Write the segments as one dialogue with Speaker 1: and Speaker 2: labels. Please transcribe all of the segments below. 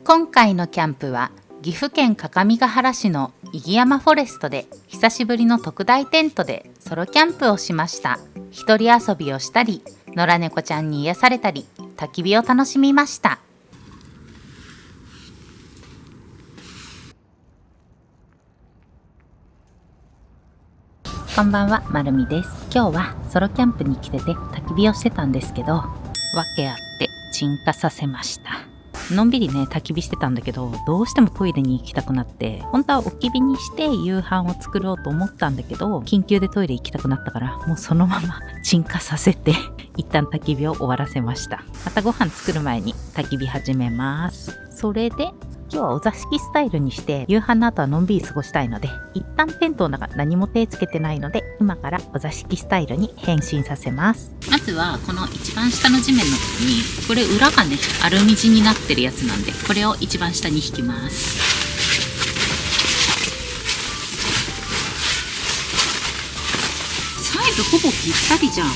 Speaker 1: 今回のキャンプは岐阜県各務原市の伊木山フォレストで久しぶりの特大テントでソロキャンプをしました。一人遊びをしたり、野良猫ちゃんに癒されたり、焚き火を楽しみました。こんばんは、まるみです。今日はソロキャンプに来てて焚き火をしてたんですけど、訳あって鎮火させました。のんびりね焚き火してたんだけど、どうしてもトイレに行きたくなって、本当は置き火にして夕飯を作ろうと思ったんだけど、緊急でトイレ行きたくなったから、もうそのまま鎮火させて一旦焚き火を終わらせました。またご飯作る前に焚き火始めます。それで今日はお座敷スタイルにして、夕飯の後はのんびり過ごしたいので、一旦テントの中何も手つけてないので、今からお座敷スタイルに変身させます。まずはこの一番下の地面のとこに、これ裏がねアルミ地になってるやつなんで、これを一番下に引きます。サイズほぼぴったりじゃん。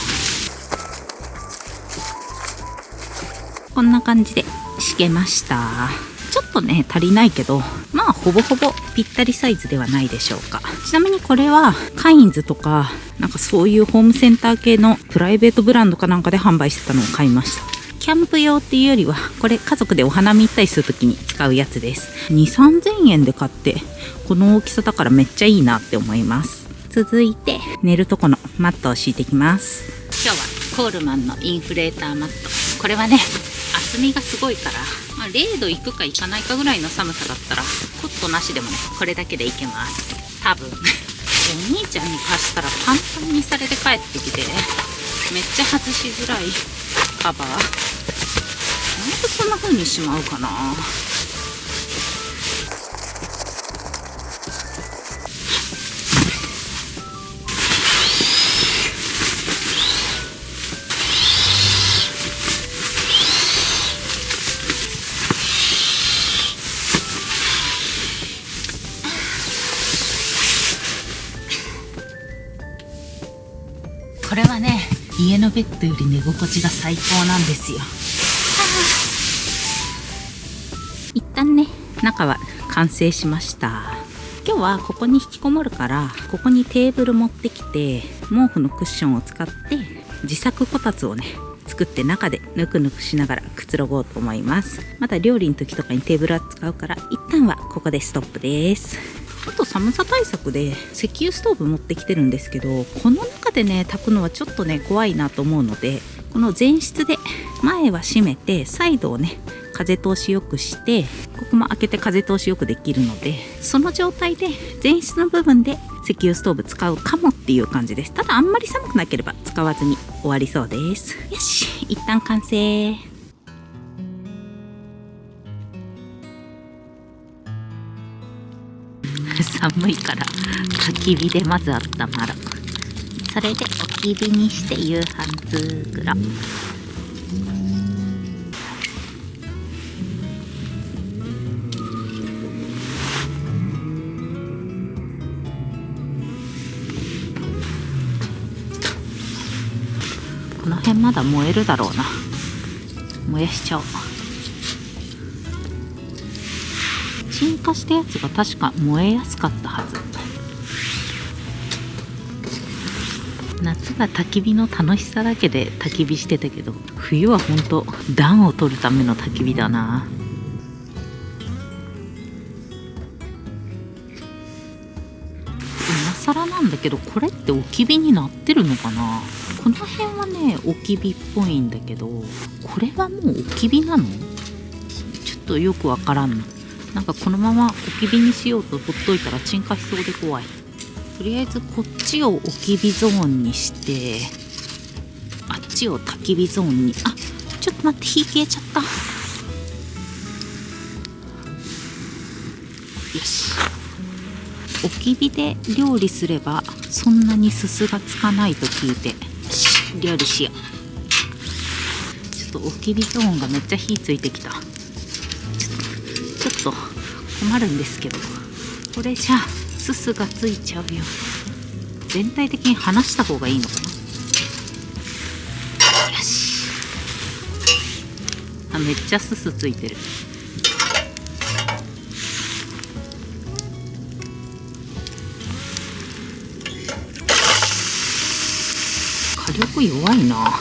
Speaker 1: こんな感じで敷けました。ちょっとね足りないけど、まあほぼほぼぴったりサイズではないでしょうか。ちなみにこれはカインズとかなんかそういうホームセンター系のプライベートブランドかなんかで販売してたのを買いました。キャンプ用っていうよりは、これ家族でお花見行ったりするときに使うやつです。2、3000円で買って、この大きさだからめっちゃいいなって思います。続いて寝るとこのマットを敷いていきます。今日はコールマンのインフレーターマット。これはね厚みがすごいから、0度いくかいかないかぐらいの寒さだったらコットなしでもねこれだけでいけます。多分お兄ちゃんに貸したらパンパンにされて帰ってきて、めっちゃ外しづらいカバー。なんでそんな風にしまうかな。これはね家のベッドより寝心地が最高なんですよ。一旦ね中は完成しました。今日はここに引きこもるから、ここにテーブル持ってきて、毛布のクッションを使って自作こたつをね作って、中でぬくぬくしながらくつろごうと思います。また料理の時とかにテーブルは使うから、一旦はここでストップです。あと寒さ対策で石油ストーブ持ってきてるんですけど、この中でね炊くのはちょっとね怖いなと思うので、この前室で前は閉めて、サイドをね風通しよくして、ここも開けて風通しよくできるので、その状態で前室の部分で石油ストーブ使うかもっていう感じです。ただあんまり寒くなければ使わずに終わりそうです。よし、一旦完成。寒いから焚き火でまず温まる。それで置き火にして夕飯作ろう。この辺まだ燃えるだろうな。燃やしちゃおう。鎮火したやつが確か燃えやすかったはず。夏が焚き火の楽しさだけで焚き火してたけど、冬はほんと暖を取るための焚き火だな。今更なんだけど、これって置き火になってるのかな。この辺はね置き火っぽいんだけど、これはもう置き火なの？ちょっとよくわからん。なんかこのまま置き火にしようとほっといたら鎮火しそうで怖い。とりあえずこっちを置き火ゾーンにして、あっちを焚き火ゾーンに。あ、ちょっと待って、火消えちゃった。よし、置き火で料理すればそんなにすすがつかないと聞いて、よし料理しよう。ちょっと置き火ゾーンがめっちゃ火ついてきた。ちょっと困るんですけど、これじゃすすがついちゃうよ。全体的に離した方がいいのかな。よし、あ、めっちゃすすついてる。力弱いな。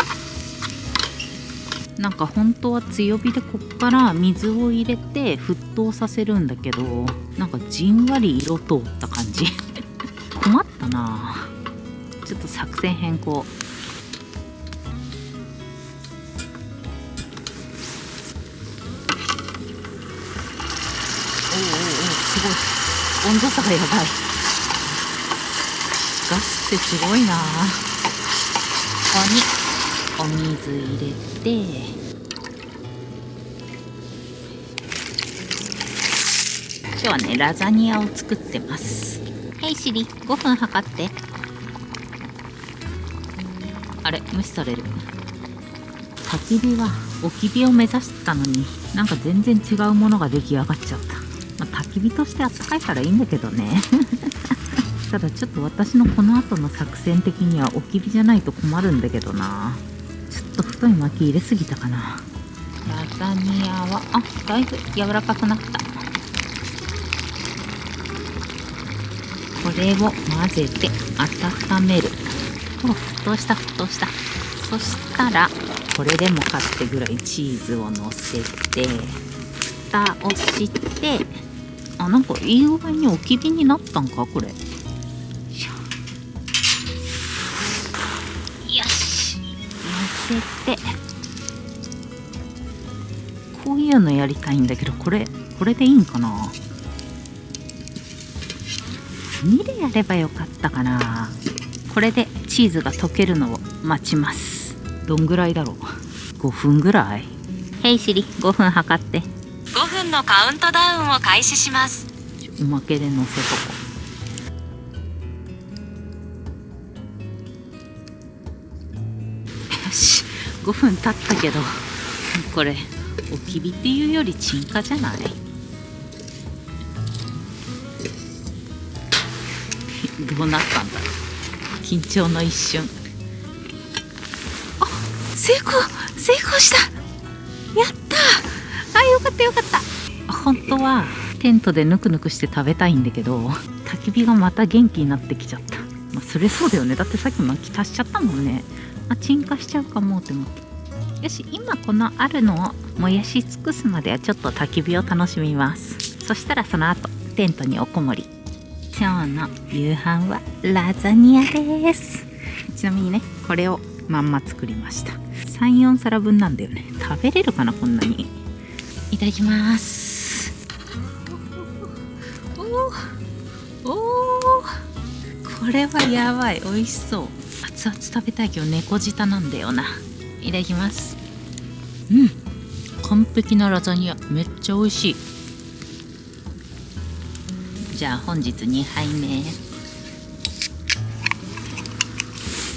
Speaker 1: なんか本当は強火でこっから水を入れて沸騰させるんだけど、なんかじんわり色通った感じ困ったな。ちょっと作戦変更。おうおうすごい温度差がやばい。ガスってすごいな。ここにお水入れて、今日はねラザニアを作ってます。はいシリ、5分測って。あれ、無視される。焚き火は置き火を目指してたのに、なんか全然違うものが出来上がっちゃった。焚き火としてあったかいからいいんだけどねただちょっと私のこの後の作戦的には置き火じゃないと困るんだけどな。ちょっと太い薪入れすぎたかな。ラザニアはだいぶ柔らかくなった。これを混ぜて温める。沸騰した沸騰した。そしたらこれでもかってぐらいチーズをのせて蓋をして、なんかいい具合に置き火になったんかこれ。よしのせて、こういうのやりたいんだけど、これでいいんかな。2でやればよかったかな。これでチーズが溶けるのを待ちます。どんぐらいだろう。5分ぐらい。ヘイシリ、5分測って。
Speaker 2: 5分のカウントダウンを開始します。
Speaker 1: おまけで乗せとこう。よし、5分経ったけど、これ置き火っていうより鎮火じゃない？どうなったんだろう。緊張の一瞬。成功した。やったー。よかったよかった。本当はテントでぬくぬくして食べたいんだけど、焚き火がまた元気になってきちゃった。それそうだよね。だってさっき薪足しちゃったもんね。鎮火しちゃうかもって思って。よし、今このあるのを燃やし尽くすまではちょっと焚き火を楽しみます。そしたらその後テントにおこもり。今日の夕飯はラザニアです。ちなみにね、これをまんま作りました。3、4皿分なんだよね。食べれるかなこんなに。いただきます。これはやばい。美味しそう。熱々食べたいけど猫舌なんだよな。いただきます。完璧なラザニア。めっちゃ美味しい。じゃあ本日2杯目。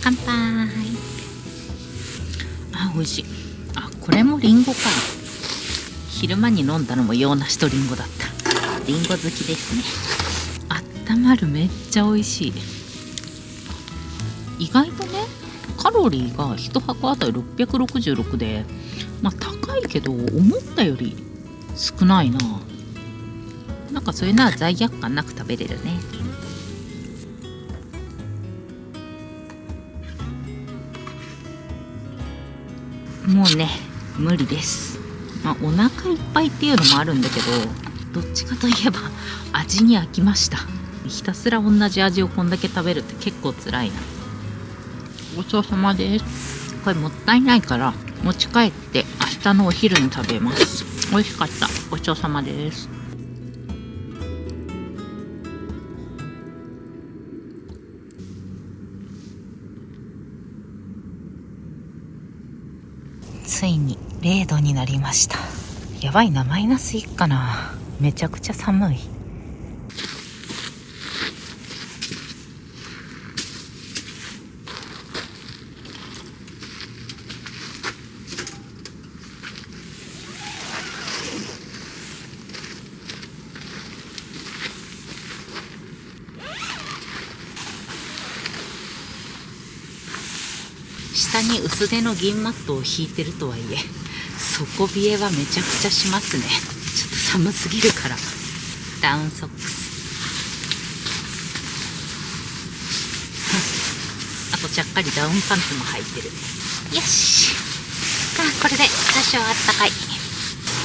Speaker 1: 乾杯。美味しい。これもリンゴか。昼間に飲んだのも洋梨とリンゴだった。リンゴ好きですね。あったまる。めっちゃ美味しい。意外とね、カロリーが1箱あたり666で、高いけど思ったより少ないな。なんかそういうのは罪悪感なく食べれるね。もうね、無理です。お腹いっぱいっていうのもあるんだけど、どっちかといえば味に飽きました。ひたすら同じ味をこんだけ食べるって結構辛いな。ごちそうさまです。これもったいないから持ち帰って明日のお昼に食べます。美味しかった。ごちそうさまです。ついに0度になりました。やばいな、マイナス1かな。めちゃくちゃ寒い。下に薄手の銀マットを引いてるとはいえ、底冷えはめちゃくちゃしますね。ちょっと寒すぎるから。ダウンソックス。あとちゃっかりダウンパンツも履いてる。よし、これで多少あったかい。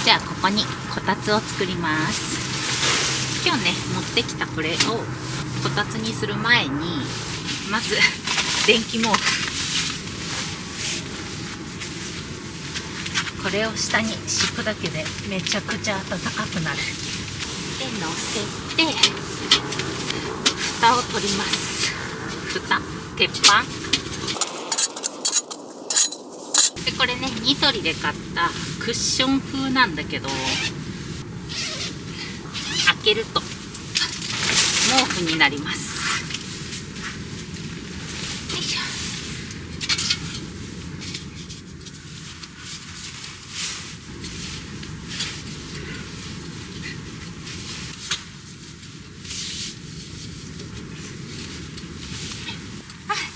Speaker 1: じゃあここにこたつを作ります。今日ね持ってきたこれをこたつにする前に、まず電気毛布、これを下に敷くだけでめちゃくちゃ暖かくなる。で乗せて蓋を取ります。蓋、鉄板で、これねニトリで買ったクッション風なんだけど、開けると毛布になります。よいしょ。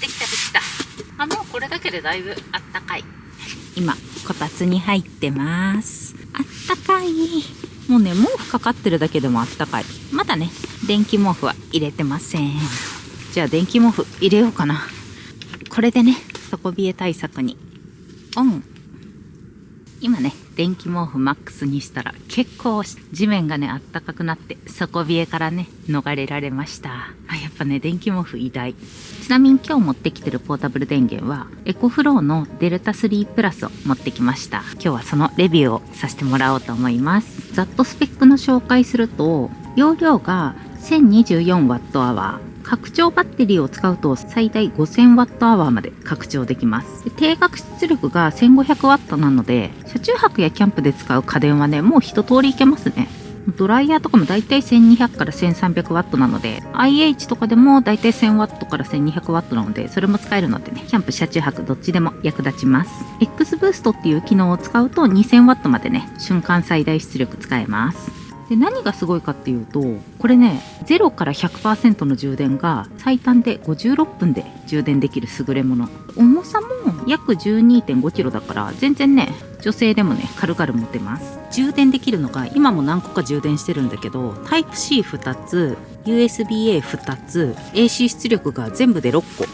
Speaker 1: できたできた。もうこれだけでだいぶあったかい。今こたつに入ってます。あったかい。もうね毛布かかってるだけでもあったかい。まだね電気毛布は入れてません。じゃあ電気毛布入れようかな。これでね底冷え対策にオン。今ね電気毛布マックスにしたら結構地面がねあったかくなって底冷えからね逃れられました。やっぱね電気毛布偉大。ちなみに今日持ってきてるポータブル電源はエコフローのデルタ3プラスを持ってきました。今日はそのレビューをさせてもらおうと思います。ざっとスペックの紹介すると、容量が 1024Wh、拡張バッテリーを使うと最大 5000Wh まで拡張できます。定額出力が 1500W なので、車中泊やキャンプで使う家電はねもう一通りいけますね。ドライヤーとかもだいたい1200から 1300W なので、 IH とかでもだいたい 1000W から 1200W なので、それも使えるのでね、キャンプ車中泊どっちでも役立ちます。 X ブーストっていう機能を使うと 2000W までね瞬間最大出力使えます。で、何がすごいかっていうと、これね0から 100% の充電が最短で56分で充電できる優れもの。重さも約 12.5kg だから全然ね女性でもね軽々持てます。充電できるのが今も何個か充電してるんだけど、タイプ C2 つ USB-A2 つ AC 出力が全部で6個。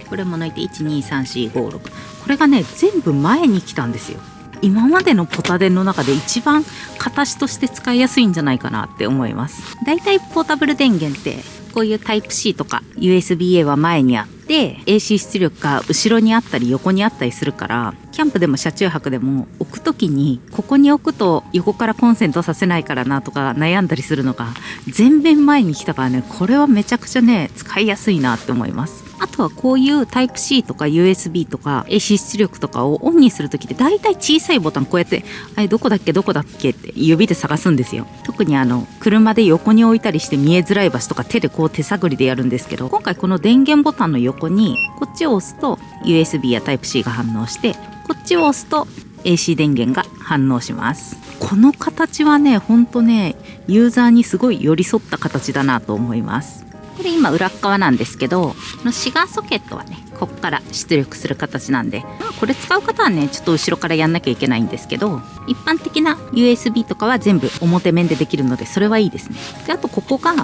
Speaker 1: これも抜いて 1,2,3,4,5,6、 これがね全部前に来たんですよ。今までのポタ電の中で一番形として使いやすいんじゃないかなって思います。だいたいポータブル電源ってこういうタイプ C とか USB-A は前にあって、 AC 出力が後ろにあったり横にあったりするから、キャンプでも車中泊でも置くときにここに置くと横からコンセントさせないからなとか悩んだりするのが全面前に来たからね、これはめちゃくちゃね使いやすいなって思います。あとはこういうタイプ C とか USB とか AC 出力とかをオンにするときってだいたい小さいボタンこうやってどこだっけどこだっけって指で探すんですよ。特に車で横に置いたりして見えづらい場所とか手でこう手探りでやるんですけど、今回この電源ボタンの横にこっちを押すと USB やタイプ C が反応して、こっちを押すと AC 電源が反応します。この形はねほんとねユーザーにすごい寄り添った形だなと思います。これ今裏っ側なんですけど、シガーソケットはねこっから出力する形なんで、これ使う方はねちょっと後ろからやんなきゃいけないんですけど、一般的な USB とかは全部表面でできるのでそれはいいですね。で、あとここが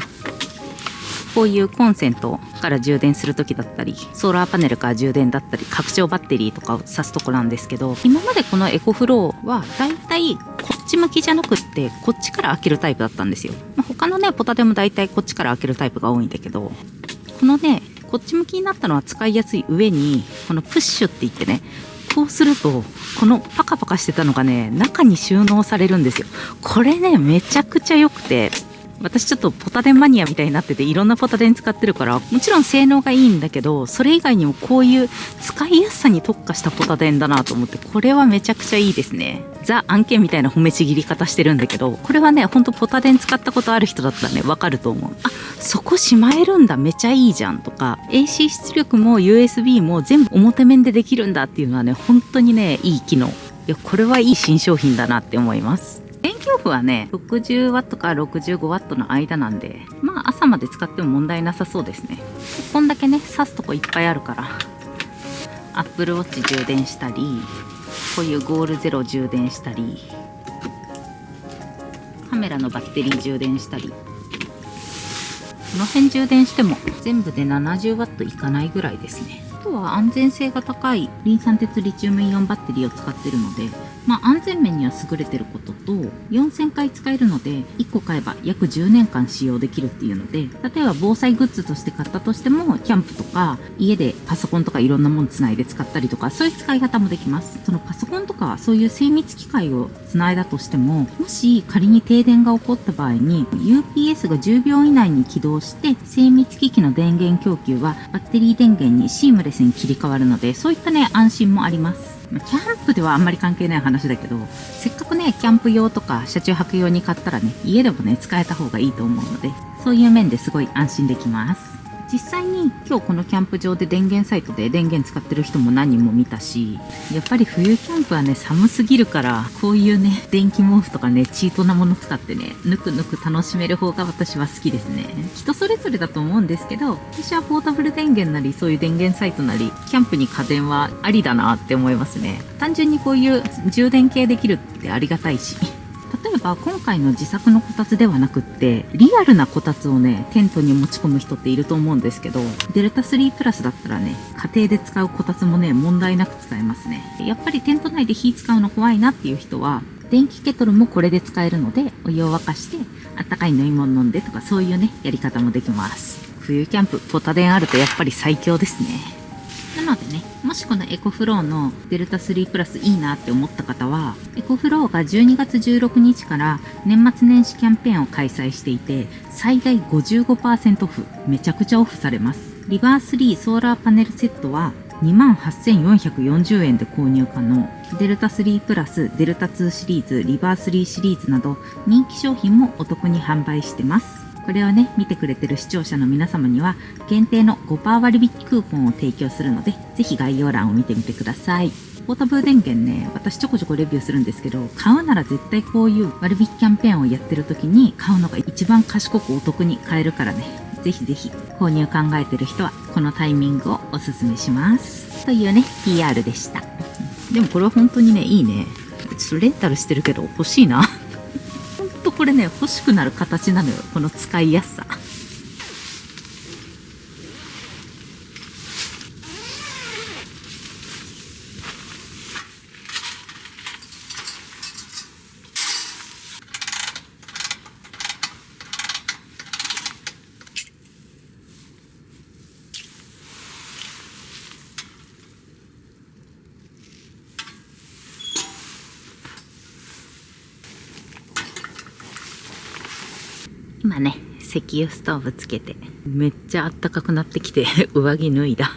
Speaker 1: こういうコンセントから充電する時だったり、ソーラーパネルから充電だったり、拡張バッテリーとかを挿すとこなんですけど、今までこのエコフローはだいたいこっち向きじゃなくってこっちから開けるタイプだったんですよ。他のねポタでもだいたいこっちから開けるタイプが多いんだけど、このねこっち向きになったのは使いやすい上に、このプッシュって言ってね、こうするとこのパカパカしてたのがね中に収納されるんですよ。これねめちゃくちゃ良くて、私ちょっとポタ電マニアみたいになってていろんなポタ電使ってるから、もちろん性能がいいんだけど、それ以外にもこういう使いやすさに特化したポタ電だなと思って、これはめちゃくちゃいいですね。ザ案件みたいな褒めちぎり方してるんだけど、これはねほんとポタ電使ったことある人だったらねわかると思う。あ、そこしまえるんだ、めちゃいいじゃんとか、 AC 出力も USB も全部表面でできるんだっていうのはね本当にねいい機能。いや、これはいい新商品だなって思います。電気オフはね 60W から 65W の間なんで、まあ朝まで使っても問題なさそうですね。こんだけね挿すとこいっぱいあるから、 Apple Watch 充電したり、こういうゴールゼロ充電したり、カメラのバッテリー充電したり、この辺充電しても全部で 70W いかないぐらいですね。とは安全性が高いリン酸鉄リチウムイオンバッテリーを使ってるので、安全面には優れてることと、4000回使えるので、1個買えば約10年間使用できるっていうので、例えば防災グッズとして買ったとしても、キャンプとか家でパソコンとかいろんなものつないで使ったりとか、そういう使い方もできます。そのパソコンとかそういう精密機械をつないだとしても、もし仮に停電が起こった場合に UPS が10秒以内に起動して、精密機器の電源供給はバッテリー電源にシームレスに切り替わるので、そういったね、安心もあります。キャンプではあんまり関係ない話だけど、せっかくね、キャンプ用とか車中泊用に買ったらね、家でもね、使えた方がいいと思うので、そういう面ですごい安心できます。実際に今日このキャンプ場で電源サイトで電源使ってる人も何人も見たし、やっぱり冬キャンプはね、寒すぎるから、こういうね、電気毛布とかね、チートなもの使ってね、ぬくぬく楽しめる方が私は好きですね。人それぞれだと思うんですけど、私はポータブル電源なり、そういう電源サイトなり、キャンプに家電はありだなって思いますね。単純にこういう充電系できるってありがたいし。例えば今回の自作のこたつではなくって、リアルなこたつをね、テントに持ち込む人っていると思うんですけど、デルタ3プラスだったらね、家庭で使うこたつもね、問題なく使えますね。やっぱりテント内で火使うの怖いなっていう人は、電気ケトルもこれで使えるので、お湯を沸かしてあったかい飲み物飲んでとか、そういうね、やり方もできます。冬キャンプポタ電あるとやっぱり最強ですね。なのでね、もしこのエコフローのデルタ3プラスいいなって思った方は、エコフローが12月16日から年末年始キャンペーンを開催していて、最大 55% オフ、めちゃくちゃオフされます。リバー3ソーラーパネルセットは28,440円で購入可能。デルタ3プラス、デルタ2シリーズ、リバー3シリーズなど人気商品もお得に販売してます。これをね、見てくれてる視聴者の皆様には限定の 5% 割引クーポンを提供するので、ぜひ概要欄を見てみてください。ポータブル電源ね、私ちょこちょこレビューするんですけど、買うなら絶対こういう割引キャンペーンをやってる時に買うのが一番賢くお得に買えるからね、ぜひぜひ購入考えてる人はこのタイミングをおすすめします。というね、PR でした。でもこれは本当にね、いいね。ちょっとレンタルしてるけど欲しいな。これね、欲しくなる形なのよ、この使いやすさ。今ね、石油ストーブつけてめっちゃあったかくなってきて上着脱いだ。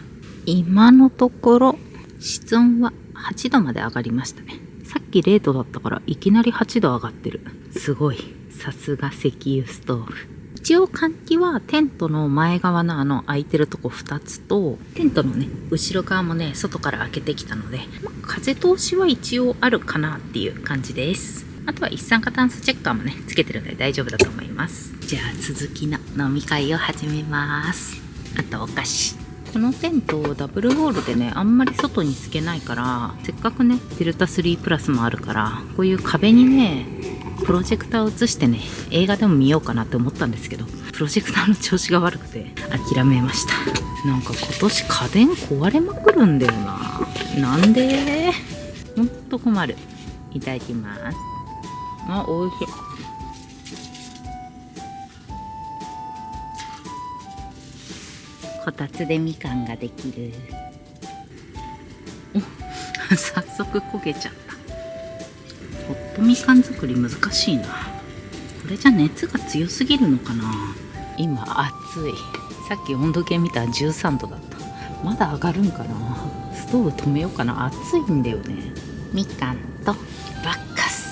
Speaker 1: 今のところ室温は8度まで上がりましたね。さっき0度だったからいきなり8度上がってる。すごい、さすが石油ストーブ。一応換気はテントの前側の空いてるとこ2つと、テントのね後ろ側もね外から開けてきたので、風通しは一応あるかなっていう感じです。あとは一酸化炭素チェッカーもねつけてるので大丈夫だと思います。じゃあ続きの飲み会を始めます。あとお菓子。このテントダブルウォールでね、あんまり外につけないから、せっかくねデルタ3プラスもあるから、こういう壁にねプロジェクターを映してね映画でも見ようかなって思ったんですけど、プロジェクターの調子が悪くて諦めました。なんか今年家電壊れまくるんだよな。なんで？ほんと困る。いただきます。あ、おいしい。こたつでみかんができる。お、早速焦げちゃった。ホットみかん作り難しいな。これじゃ熱が強すぎるのかな。今暑い。さっき温度計見たら13度だった。まだ上がるんかな。ストーブ止めようかな。暑いんだよね。みかんとバッカス。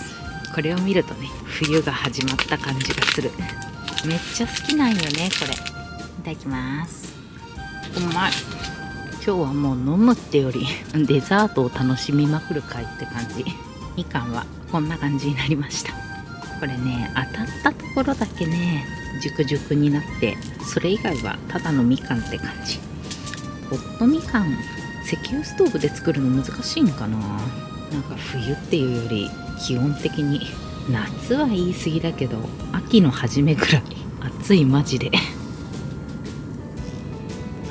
Speaker 1: これを見るとね、冬が始まった感じがする。めっちゃ好きなんよね、これ。いただきます。うまい。今日はもう飲むってよりデザートを楽しみまくる会って感じ。みかんはこんな感じになりました。これね、当たったところだけね熟々になって、それ以外はただのみかんって感じ。ホットみかん、石油ストーブで作るの難しいんかな。なんか冬っていうより基本的に、夏は言い過ぎだけど秋の初めぐらい暑い。マジで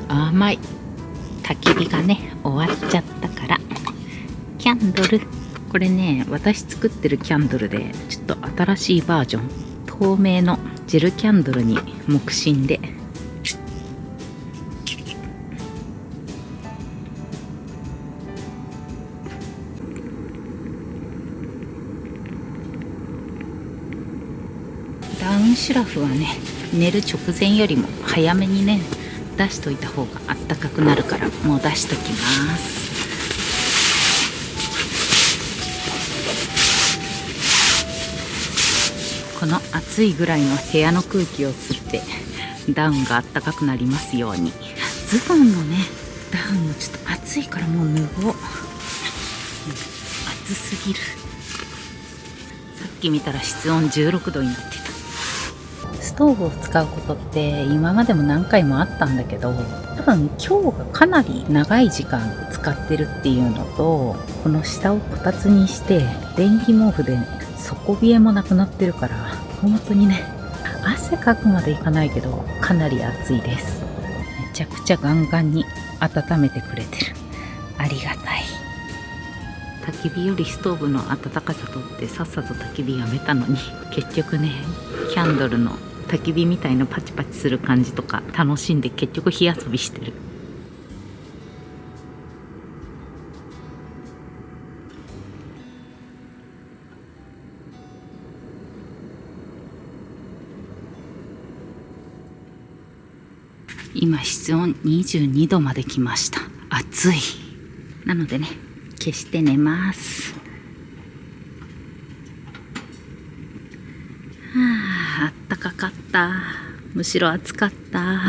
Speaker 1: 甘い。焚き火がね終わっちゃったから、キャンドル、これね私作ってるキャンドルでちょっと新しいバージョン、透明のジェルキャンドルに木芯で、ダウンシュラフはね寝る直前よりも早めにね出しといた方があったかくなるから、もう出しときます。この暑いぐらいの部屋の空気を吸ってダウンがあったかくなりますように。ズボンのねダウンもちょっと暑いからもう脱ごう。暑すぎる。さっき見たら室温16度になってた。ストーブを使うことって今までも何回もあったんだけど、多分今日がかなり長い時間使ってるっていうのと、この下をこたつにして電気毛布で底冷えもなくなってるから、本当にね汗かくまでいかないけどかなり暑いです。めちゃくちゃガンガンに温めてくれてる。ありがたい。焚き火よりストーブの暖かさとってさっさと焚き火やめたのに、結局ねキャンドルの焚き火みたいなパチパチする感じとか楽しんで結局火遊びしてる。今室温22度まで来ました。暑い。なのでね消して寝ます。あったかかった。むしろ暑かった。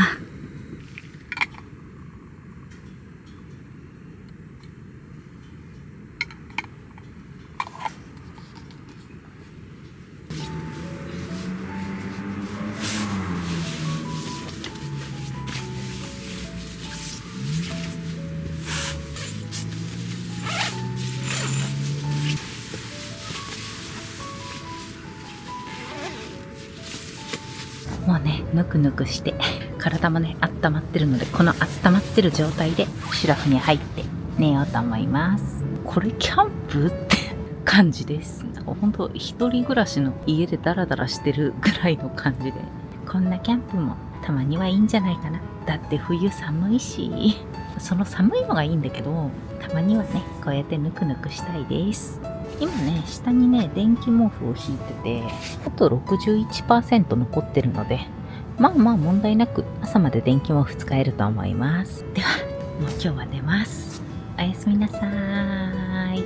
Speaker 1: もうねぬくぬくして体もね温まってるので、この温まってる状態でシュラフに入って寝ようと思います。これキャンプって感じです。ほんと一人暮らしの家でダラダラしてるぐらいの感じで、こんなキャンプもたまにはいいんじゃないかな。だって冬寒いし、その寒いのがいいんだけど、たまにはねこうやってぬくぬくしたいです。今ね下にね電気毛布を引いてて、あと 61% 残ってるので、まあ問題なく朝まで電気毛布使えると思います。ではもう今日は寝ます。おやすみなさーい。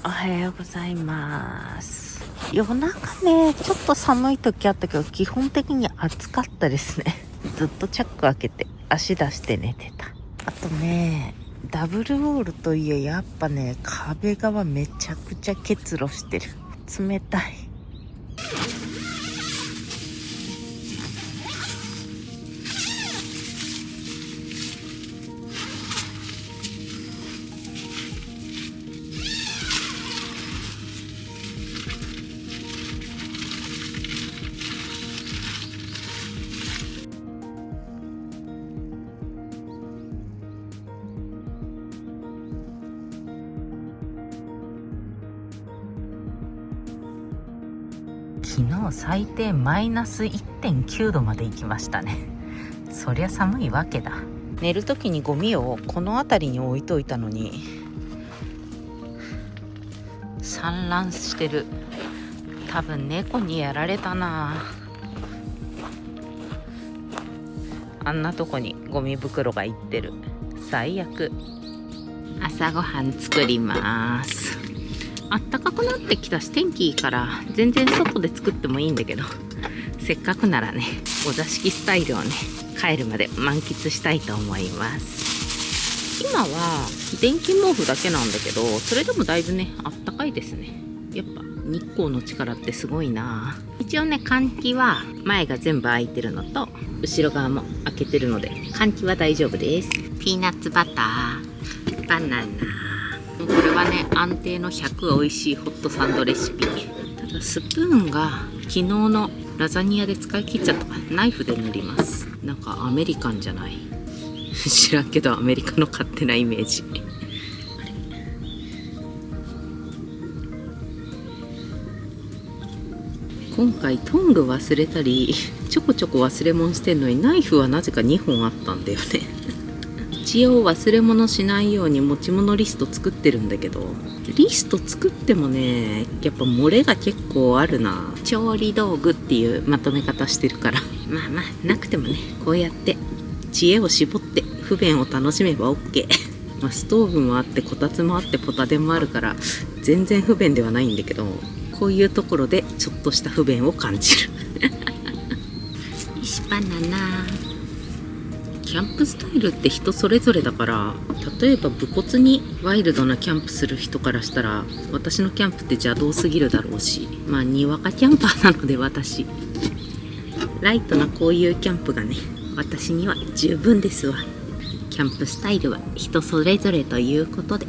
Speaker 1: おはようございます。夜中ねちょっと寒い時あったけど、基本的に暑かったですね。ずっとチャック開けて足出して寝てた。あとねダブルウォールといえやっぱね壁側めちゃくちゃ結露してる。冷たい。昨日最低マイナス 1.9 度まで行きましたね。そりゃ寒いわけだ。寝る時にゴミをこの辺りに置いといたのに散乱してる。多分猫にやられたな。あんなとこにゴミ袋がいってる。最悪。朝ごはん作ります。あったかくなってきたし天気いいから全然外で作ってもいいんだけど、せっかくならねお座敷スタイルをね帰るまで満喫したいと思います。今は電気毛布だけなんだけど、それでもだいぶねあったかいですね。やっぱ日光の力ってすごいな。一応ね換気は前が全部開いてるのと後ろ側も開けてるので換気は大丈夫です。ピーナッツバター、バナナ、これはね安定の100美味しいホットサンドレシピ。ただスプーンが昨日のラザニアで使い切っちゃったからナイフで塗ります。なんかアメリカンじゃない。知らんけどアメリカの勝手なイメージ。今回トング忘れたりちょこちょこ忘れ物してんのに、ナイフはなぜか2本あったんだよね。一応忘れ物しないように持ち物リスト作ってるんだけど、リスト作ってもね、やっぱ漏れが結構あるな。調理道具っていうまとめ方してるから、まあまあなくてもね、こうやって知恵を絞って不便を楽しめば OK。まあストーブもあってこたつもあってポタ電もあるから全然不便ではないんだけど、こういうところでちょっとした不便を感じる。石バナナ。キャンプスタイルって人それぞれだから、例えば武骨にワイルドなキャンプする人からしたら私のキャンプって邪道すぎるだろうし、まあにわかキャンパーなので、私ライトなこういうキャンプがね、私には十分ですわ。キャンプスタイルは人それぞれということで、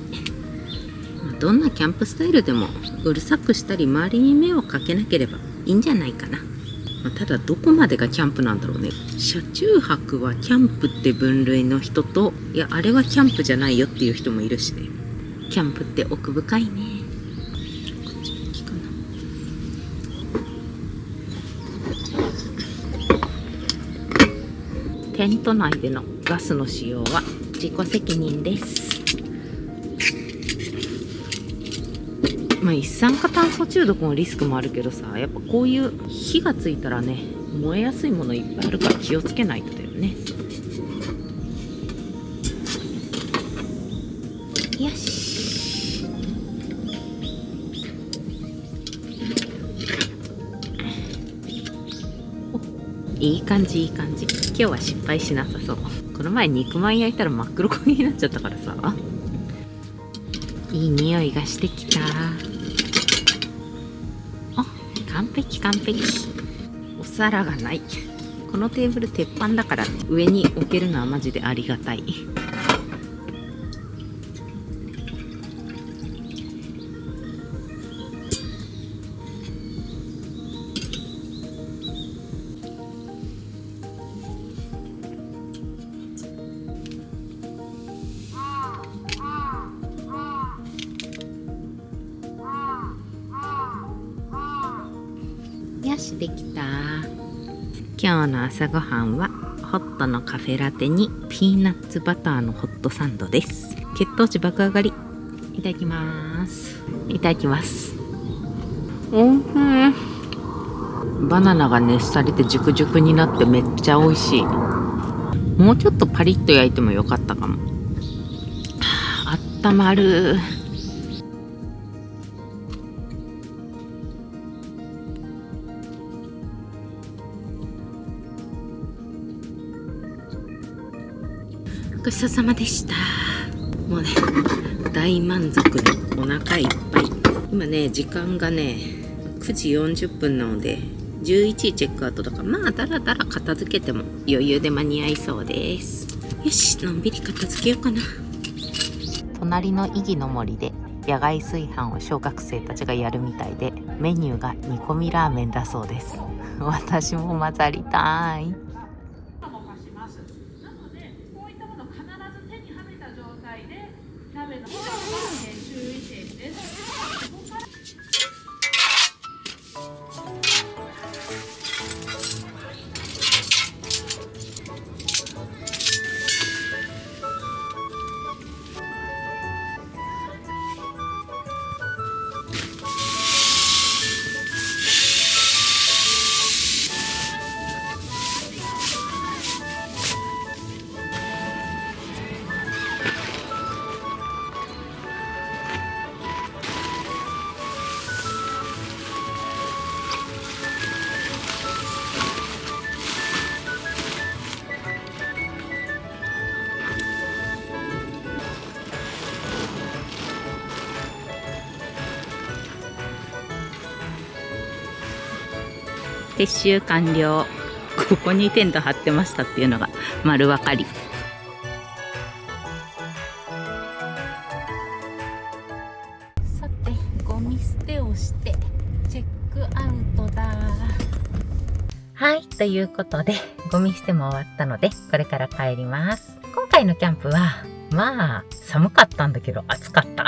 Speaker 1: どんなキャンプスタイルでもうるさくしたり周りに迷惑かけなければいいんじゃないかな。ただどこまでがキャンプなんだろうね。車中泊はキャンプって分類の人と、いやあれはキャンプじゃないよっていう人もいるしね。キャンプって奥深いね。こっち向きかな。テント内でのガスの使用は自己責任です。まあ一酸化炭素中毒のリスクもあるけどさ、やっぱこういう火がついたらね、燃えやすいものいっぱいあるから気をつけないとだよね。よし。お、いい感じいい感じ。今日は失敗しなさそう。この前肉まん焼いたら真っ黒焦げになっちゃったからさ。いい匂いがしてきた。完璧完璧。お皿がない。このテーブル鉄板だからね、上に置けるのはマジでありがたい。よし、できた。今日の朝ごはんはホットのカフェラテにピーナッツバターのホットサンドです。血糖値爆上がり。いただきます。いただきます。バナナが熱されてジュクジュクになってめっちゃ美味しい。もうちょっとパリッと焼いてもよかったかも。あったまる。ごちそうさまでした。もうね、大満足にお腹いっぱい。今ね、時間がね、9時40分なので、11時チェックアウトだから、まあ、だらだら片付けても余裕で間に合いそうです。よし、のんびり片付けようかな。隣の意義の森で野外炊飯を小学生たちがやるみたいで、メニューが煮込みラーメンだそうです。私も混ざりたい。撤収完了。ここにテント張ってましたっていうのが丸分かり。さて、ゴミ捨てをしてチェックアウトだ。はい、ということで、ゴミ捨ても終わったので、これから帰ります。今回のキャンプは、まあ、寒かったんだけど暑かった。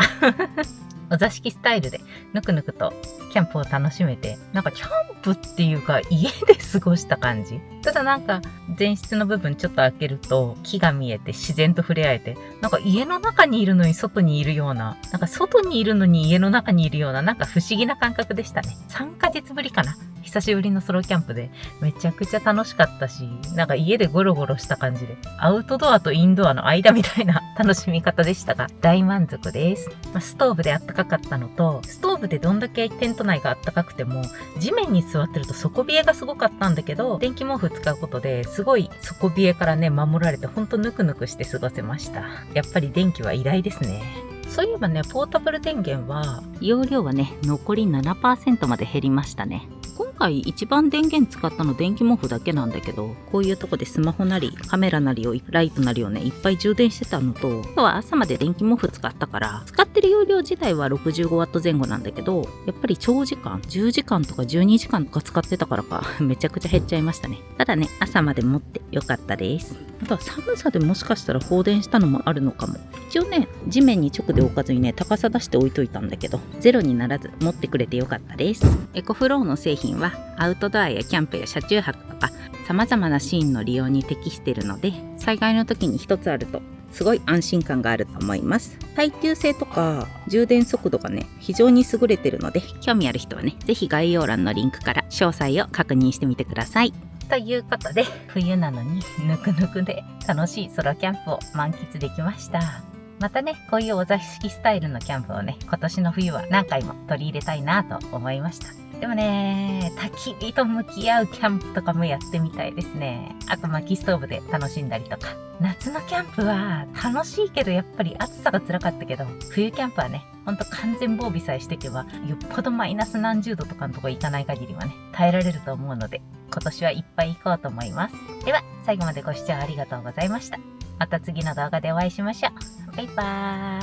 Speaker 1: お座敷スタイルでぬくぬくとキャンプを楽しめて、なんかキャンプっていうか家で過ごした感じ。ただなんか前室の部分ちょっと開けると木が見えて自然と触れ合えて、なんか家の中にいるのに外にいるような、なんか外にいるのに家の中にいるような、なんか不思議な感覚でしたね。3ヶ月ぶりかな。久しぶりのソロキャンプでめちゃくちゃ楽しかったし、なんか家でゴロゴロした感じで、アウトドアとインドアの間みたいな楽しみ方でしたが、大満足です。ストーブであったかかったのと、ストーブでどんだけテント内があったかくても、地面に座ってると底冷えがすごかったんだけど、電気毛布使うことですごい底冷えからね、守られてほんとぬくぬくして過ごせました。やっぱり電気は偉大ですね。そういえばね、ポータブル電源は、容量はね、残り 7% まで減りましたね。今回一番電源使ったの電気毛布だけなんだけど、こういうとこでスマホなりカメラなりをライトなりをねいっぱい充電してたのと、今日は朝まで電気毛布使ったから、使ってる容量自体は 65W 前後なんだけど、やっぱり長時間10時間とか12時間とか使ってたからかめちゃくちゃ減っちゃいましたね。ただね、朝まで持ってよかったです。あとは寒さでもしかしたら放電したのもあるのかも。一応ね、地面に直で置かずにね、高さ出して置いといたんだけど、ゼロにならず持ってくれてよかったです。エコフローの製品はアウトドアやキャンプや車中泊とか様々なシーンの利用に適しているので、災害の時に一つあるとすごい安心感があると思います。耐久性とか充電速度がね非常に優れているので、興味ある人はねぜひ概要欄のリンクから詳細を確認してみてください。ということで、冬なのにぬくぬくで楽しいソロキャンプを満喫できました。またね、こういうお座敷スタイルのキャンプをね、今年の冬は何回も取り入れたいなと思いました。でもね、焚き火と向き合うキャンプとかもやってみたいですね。あと薪ストーブで楽しんだりとか。夏のキャンプは楽しいけどやっぱり暑さが辛かったけど、冬キャンプはね、ほんと完全防備さえしていけば、よっぽどマイナス何十度とかのとこ行かない限りはね、耐えられると思うので、今年はいっぱい行こうと思います。では、最後までご視聴ありがとうございました。また次の動画でお会いしましょう。バイバ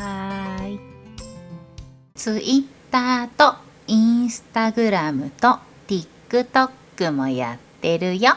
Speaker 1: ーイ。Twitter とインスタグラムと TikTok もやってるよ。